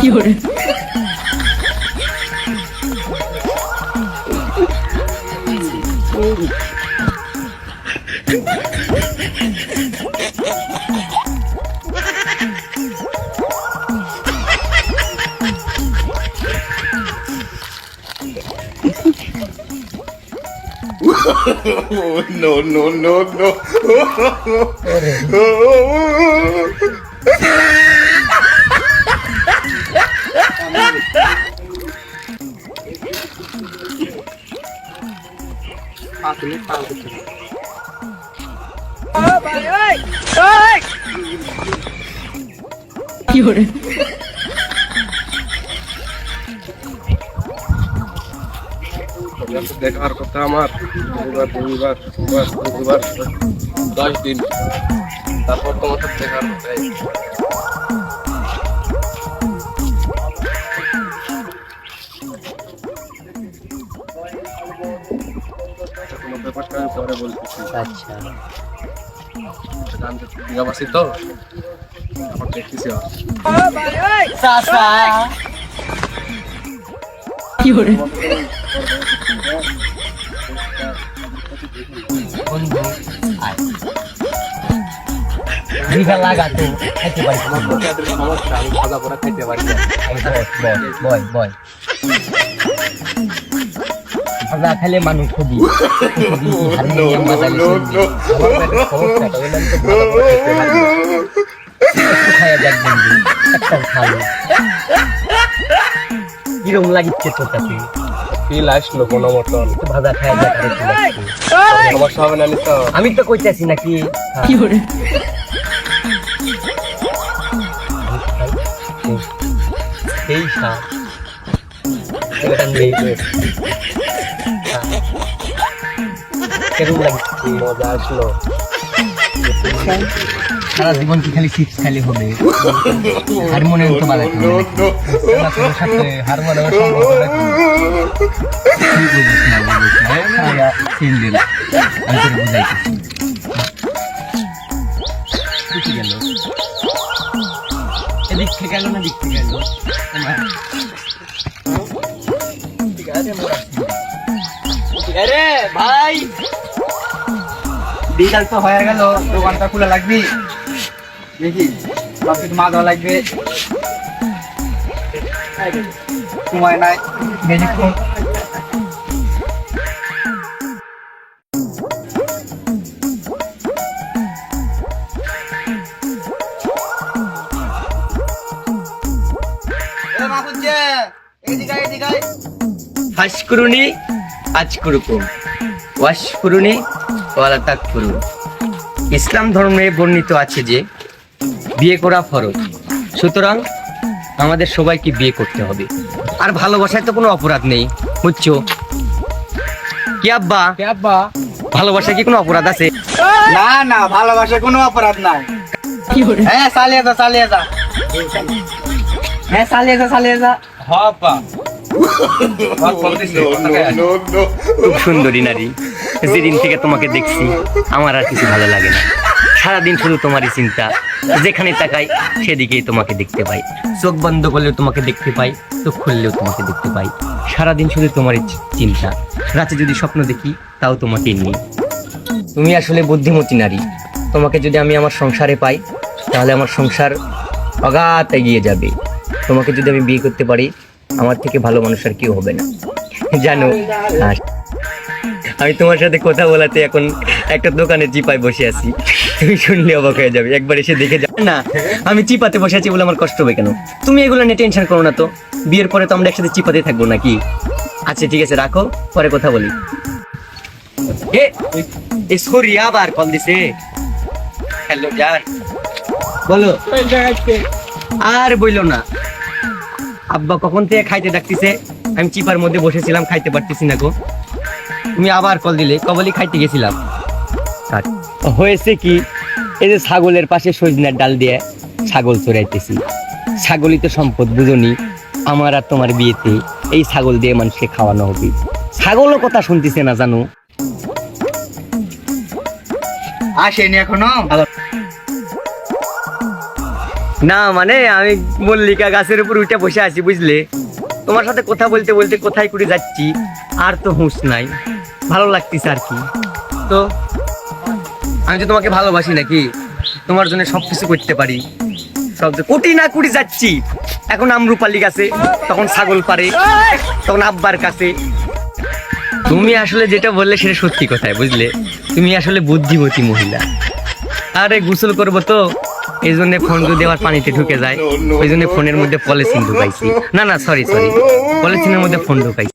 fiore, Oh, no, no, no, no. fiore, দেখার কথা আমার রবিবার 10 দিন তারপর তোমার সাথে দেখার কথা তোমার ব্যাপারটা আমি পরে বলতেছি। আচ্ছা আমি দীঘাবাসী তো তারপর দেখতেছি চাচা fiore, বন্ধু আয় দীঘা লাগাতো খাইতে পারি না। সমস্যা আমি ভাজা পড়া খাইতে পারি না। বয় বয় ভাজা খেলে মানুষ খুবই খাইয়া দেখ বন্ধু একটাও খাবো কিরকম লাগিচ্ছে তোর কাছে ফিল আসলো কোনো মতন ভাজা খাইয়া দেখ আরে কি লাগছে। সমস্যা হবে না তো আমি তো কইতাছি নাকি fiore, সেই সার এখান থেকে কেরম লাগছে মজা আসলো সারা জীবন কি খালি চিপস খালি হবে হারমোনিয়াম তো বাজাতে হবে নাকি? তোর সাথে হারমোনিয়ামের সম্পর্ক নাকি? তুই বুঝিস না সারা তিন দিন আমি তোর বুঝাইতেছি কি গেল এদিক থেকে গেল না দিক থেকে গেল আরে ভাই বিকাল তো হয়ে গেল দোকানটা খোলা লাগবে দেখি সব কিছু মা দেওয়া লাগবে সময় নাই বেশিক্ষণ ফাশকুরুনি আজকুরুকুম ওয়াশকুরুনি ওয়ালা তাকফুরুন। ইসলাম ধর্মে বর্ণিত আছে যে বিয়ে করা ফরজ, সুতরাং আমাদের সবাইকে বিয়ে করতে হবে। আর ভালোবাসায় তো কোনো অপরাধ নেই, বুঝছো কি আব্বা? ভালোবাসায় কি কোনো অপরাধ আছে? না না ভালোবাসার কোনো অপরাধ নাই। fiore, হ্যাঁ চালিয়ে যা চালিয়ে যা হ্যাঁ চালিয়ে যা চালিয়ে যা হপা No, no, no. খুব সুন্দরী নারী, যেদিন থেকে তোমাকে দেখছি আমার আর কিছু ভালো লাগে না। সারাদিন শুধু তোমারই চিন্তা, যেখানে তাকাই সেদিকেই তোমাকে দেখতে পাই। চোখ বন্ধ করলেও তোমাকে দেখতে পাই, চোখ খুললেও তোমাকে দেখতে পাই। সারাদিন শুধু তোমারই চিন্তা, রাতে যদি স্বপ্ন দেখি তাও তোমাকে নিয়ে। তুমি আসলে বুদ্ধিমতী নারী, তোমাকে যদি আমি আমার সংসারে পাই তাহলে আমার সংসার অগাধ এগিয়ে যাবে। তোমাকে যদি আমি বিয়ে করতে পারি আমার থেকে ভালো মানুষ আর কেউ হবে না, জানো। আমি তোমার সাথে কথা বলাতে এখন একটা দোকানে চিপায় বসে আছি, তুমি শুনলে অবাক হয়ে যাবে। একবার এসে দেখে যাও না, আমি চিপাতে বসে আছি বলে আমার কষ্ট হবে কেন? তুমি এগুলো নিয়ে টেনশন করো না তো, বিয়ের পরে তো আমরা একসাথে চিপাতে থাকবো নাকি? আচ্ছা ঠিক আছে, রাখো, পরে কথা বলি। এ সরি, আবার কল দিছে। হ্যালো যার, বলো। আর বইলো না, আব্বা কখন থেকে খাইতে ডাকতেছে, আমি চিপার মধ্যে বসেছিলাম, খাইতে পারতেছি না গো। তুমি আবার কল দিলে, কবলি খাইতে গেছিলাম। হয়েছে কি, এই যে ছাগলের পাশে সজনার ডাল দিয়ে ছাগল চড়াইতেছি। ছাগলই তো সম্পদ, বুঝনি? আমার আর তোমার বিয়েতে এই ছাগল দিয়ে মানুষকে খাওয়ানো হবে। ছাগলও কথা শুনতেছে না, জানো। আসেনি এখনো? না মানে আমি মল্লিকা গাছের উপর উঠে বসে আছি বুঝলে, তোমার সাথে কথা বলতে বলতে কোথায় করে যাচ্ছি আর তো হুঁশ নাই, ভালো লাগতেছে আর কি। তো আমি তো তোমাকে ভালোবাসি নাকি, তোমার জন্য সবকিছু করতে পারি, সব কোটি না কোটি যাচ্ছি, এখন আমরুপালি গাছে, তখন ছাগল পারে, তখন আব্বার কাছে। তুমি আসলে যেটা বললে সেটা সত্যি কথাই বুঝলে, তুমি আসলে বুদ্ধিমতী মহিলা। আরে গোসল করবো তো এই জন্য ফোন যদি আবার পানিতে ঢুকে যায়, ওই জন্য ফোনের মধ্যে পলিথিন ঢুকাইছি, না না সরি পলিথিনের মধ্যে ফোন ঢুকাইছি।